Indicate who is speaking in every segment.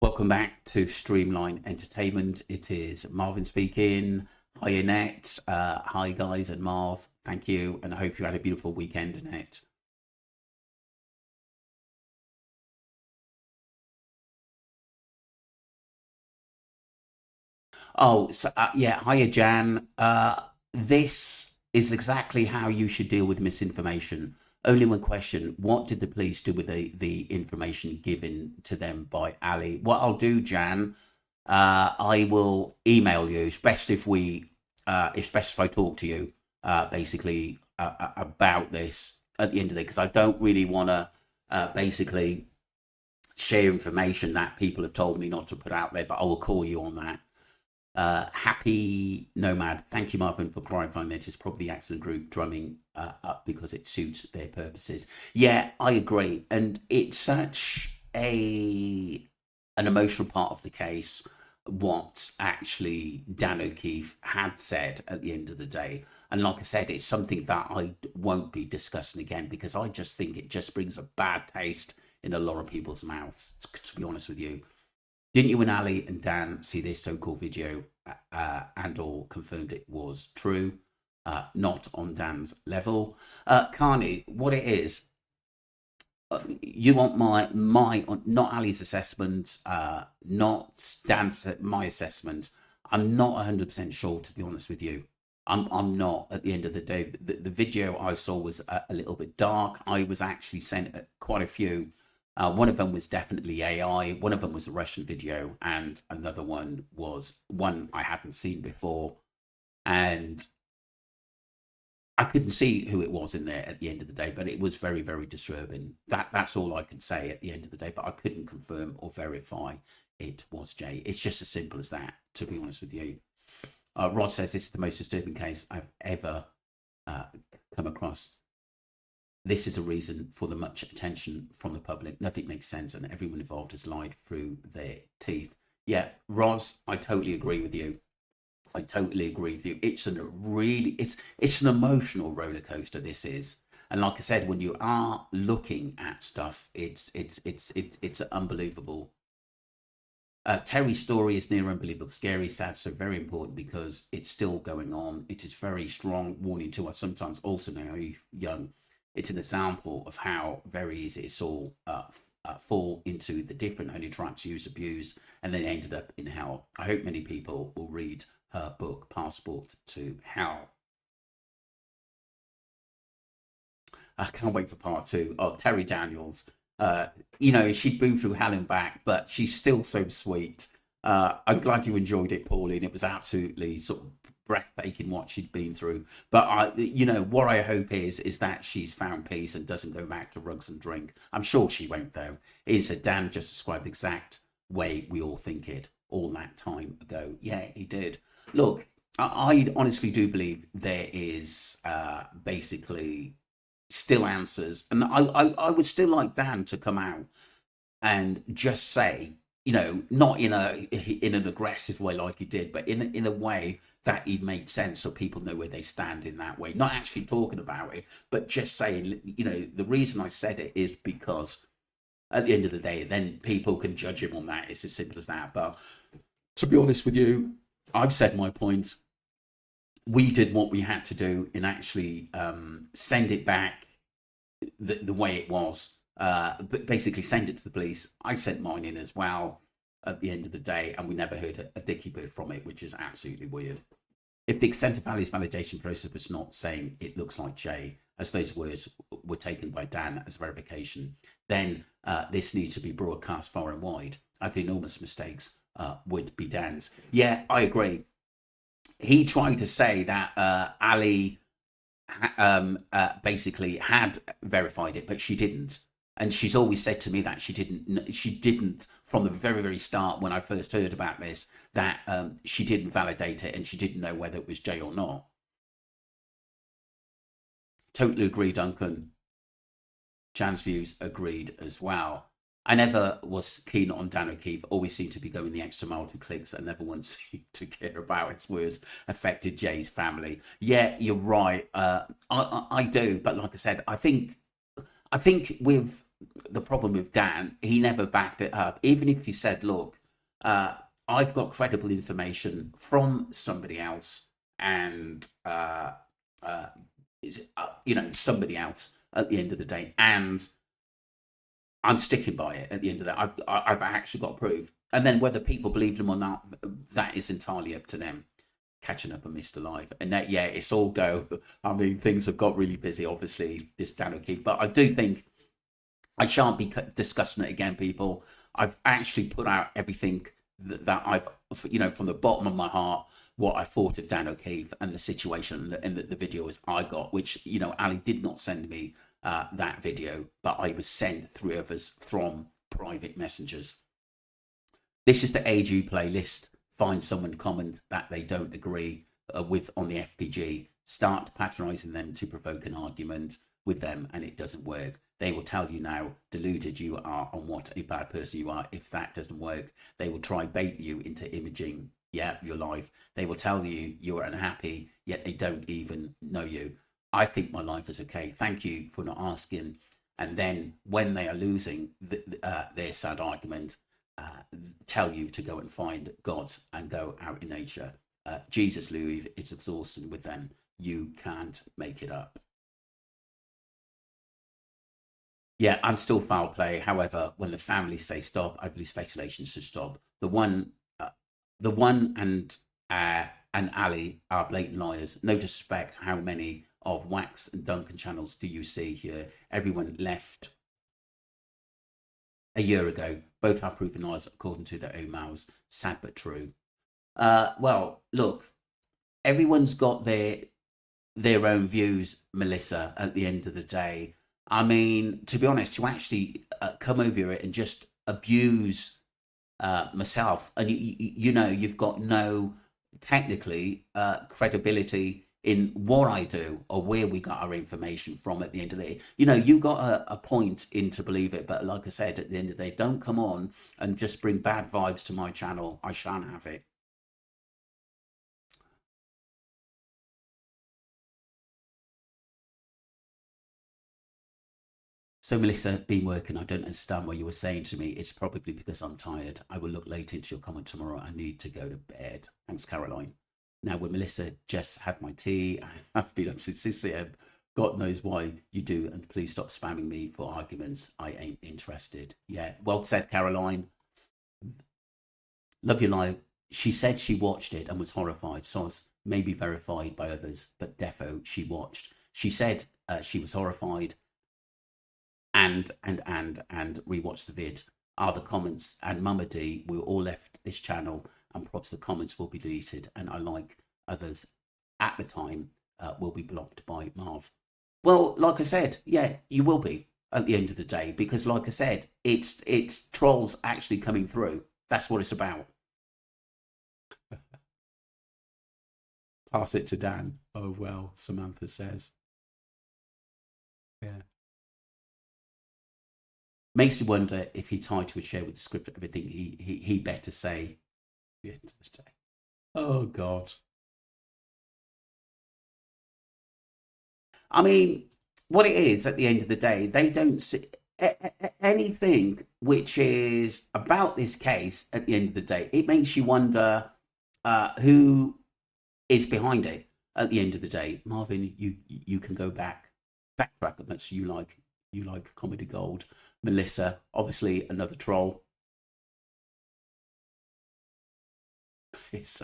Speaker 1: Welcome back to Streamline Entertainment. It is Marvin speaking. Hi, Annette. Hi, guys, and Marv. Thank you, and I hope you had a beautiful weekend, Annette. Yeah. Hiya, Jan. This is exactly how you should deal with misinformation. Only one question: what did the police do with the information given to them by Ali? What I'll do, Jan, I will email you. It's best if I talk to you, basically about this at the end of the day, because I don't really want to basically share information that people have told me not to put out there. But I will call you on that. Happy Nomad. Thank you, Marvin, for clarifying this. It's probably the Accident Group drumming up because it suits their purposes. Yeah, I agree, and it's such a an emotional part of the case. What actually Dan O'Keefe had said at the end of the day, and like I said, it's something that I won't be discussing again because I just think it just brings a bad taste in a lot of people's mouths. To be honest with you, didn't you and Ali and Dan see this so-called video and or confirmed it was true? Not on Dan's level. Carney, what it is, you want my not Ali's assessment, not Dan's my assessment. I'm not 100% sure, to be honest with you. I'm not. At the end of the day, the video I saw was a little bit dark. I was actually sent quite a few. One of them was definitely AI. One of them was a Russian video, and another one was one I hadn't seen before. And I couldn't see who it was in there at the end of the day, but it was very, very disturbing. That's all I can say at the end of the day. But I couldn't confirm or verify it was Jay. It's just as simple as that, to be honest with you. Rod says this is the most disturbing case I've ever uh, come across. This is a reason for the much attention from the public. Nothing makes sense, and everyone involved has lied through their teeth. Yeah, Roz, I totally agree with you. I totally agree with you. It's an emotional roller coaster. This is, and like I said, when you are looking at stuff, it's unbelievable. Terry's story is near unbelievable, scary, sad, so very important because it's still going on. It is very strong warning to us. Sometimes also naive, young. It's an example of how very easy it's all fall into the different honey traps used, abused, and then ended up in hell. I hope many people will read her book, Passport to Hell. I can't wait for part two of Terry Daniels. She'd been through hell and back, but she's still so sweet. I'm glad you enjoyed it, Pauline. It was absolutely sort of breathtaking what she'd been through. But what I hope is that she's found peace and doesn't go back to rugs and drink. I'm sure she won't, though. Is a Dan just described the exact way we all think it all that time ago? Yeah, he did. Look, I honestly do believe there is basically still answers, and I would still like Dan to come out and just say, not in an aggressive way like he did, but in a way that he made sense so people know where they stand in that way. Not actually talking about it, but just saying, the reason I said it is because at the end of the day, then people can judge him on that. It's as simple as that. But to be honest with you, I've said my points. We did what we had to do in actually send it back the way it was, but basically send it to the police. I sent mine in as well at the end of the day, and we never heard a dicky bit from it, which is absolutely weird. If the extent of Ali's validation process was not saying it looks like Jay, as those words were taken by Dan as verification, then this needs to be broadcast far and wide, as the enormous mistakes would be Dan's. Yeah, I agree. He tried to say that Ali basically had verified it, but she didn't. And she's always said to me that she didn't. She didn't from the very, very start when I first heard about this. That she didn't validate it, and she didn't know whether it was Jay or not. Totally agree, Duncan. Jan's views agreed as well. I never was keen on Dan O'Keefe, always seemed to be going the extra mile to clicks and never once seemed to care about its words affected Jay's family. Yeah, you're right. I do. But like I said, I think with the problem with Dan, he never backed it up. Even if he said, look, uh, I've got credible information from somebody else, and uh, somebody else at the end of the day, and I'm sticking by it at the end of that. I've actually got proof. And then whether people believe them or not, that is entirely up to them. Catching up on Mr. Live. And that, yeah, it's all go. I mean, things have got really busy, obviously, this Dan O'Keefe. But I do think I shan't be discussing it again, people. I've actually put out everything that I've, from the bottom of my heart, what I thought of Dan O'Keefe and the situation and the videos I got, which, Ali did not send me that video, but I was sent 3 others from private messengers. This is the AG playlist. Find someone, comment that they don't agree with on the FPG. Start patronising them to provoke an argument with them, and it doesn't work. They will tell you now deluded you are on what a bad person you are. If that doesn't work, they will try bait you into imaging your life. They will tell you you're unhappy, yet they don't even know you. I think my life is okay. Thank you for not asking. And then when they are losing their sad argument, tell you to go and find God and go out in nature. Jesus, Louis, it's exhausting with them. You can't make it up. Yeah, I'm still foul play. However, when the families say stop, I believe speculation should stop. The one and Ali are blatant liars. No disrespect. How many of Wax and Duncan channels do you see here? Everyone left a year ago. Both are proven liars according to their own mouths. Sad but true. Well, look, everyone's got their own views, Melissa, at the end of the day. I mean, to be honest, to actually come over here and just abuse myself, and you've got no technically credibility in what I do or where we got our information from at the end of the day. You got a point in to believe it, but like I said, at the end of the day, don't come on and just bring bad vibes to my channel. I shan't have it. So, Melissa, been working. I don't understand what you were saying to me. It's probably because I'm tired. I will look later into your comment tomorrow. I need to go to bed. Thanks, Caroline. Now, with Melissa, just had my tea. I've been up since 6 a.m. God knows why you do. And please stop spamming me for arguments. I ain't interested. Yeah, well said, Caroline. Love your live. She said she watched it and was horrified. Soz may be verified by others, but defo she watched. She said she was horrified and rewatch the vid. Are the comments and Mama D, we all left this channel, and perhaps the comments will be deleted, and I like others at the time will be blocked by Marv. Well, like I said, yeah, you will be at the end of the day, because like I said, it's trolls actually coming through. That's what it's about. Pass it to Dan. Oh well, Samantha says. Yeah. Makes you wonder if he tied to a chair with the script and everything. He better say. Oh God. I mean, what it is at the end of the day, they don't see anything which is about this case. At the end of the day, it makes you wonder who is behind it. At the end of the day, Marvin, you can go backtrack as much as you like. You like comedy gold. Melissa, obviously another troll. It's,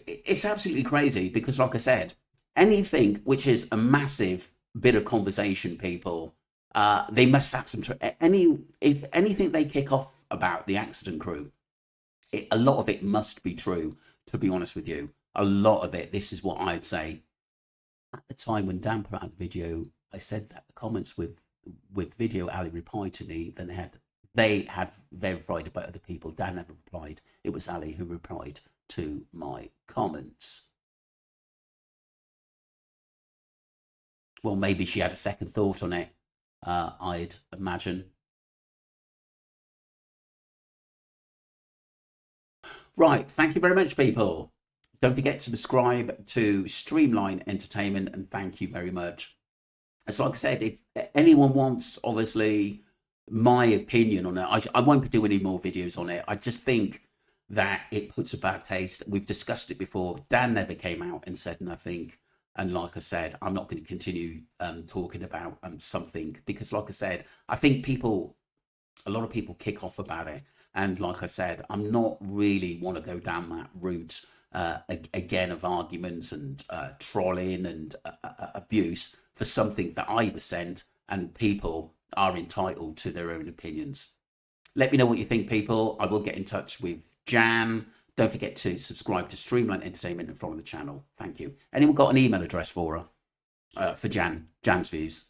Speaker 1: it's absolutely crazy because, like I said, anything which is a massive bit of conversation, people, they must have some. If anything they kick off about the accident crew, a lot of it must be true. To be honest with you, a lot of it. This is what I'd say. At the time when Dan put out the video, I said that the comments with video Ali replied to me. Then they had verified about other people. Dan never replied. It was Ali who replied to my comments. Well, maybe she had a second thought on it. I'd imagine. Right. Thank you very much, people. Don't forget to subscribe to Streamline Entertainment, and thank you very much. So like I said, if anyone wants, obviously, my opinion on it, I won't do any more videos on it. I just think that it puts a bad taste. We've discussed it before. Dan never came out and said nothing. And like I said, I'm not going to continue talking about something because, like I said, I think a lot of people kick off about it. And like I said, I'm not really want to go down that route again of arguments and trolling and abuse for something that I was sent, and people are entitled to their own opinions. Let me know what you think, people. I will get in touch with Jan. Don't forget to subscribe to Streamline Entertainment and follow the channel. Thank you. Anyone got an email address for her? For Jan's views?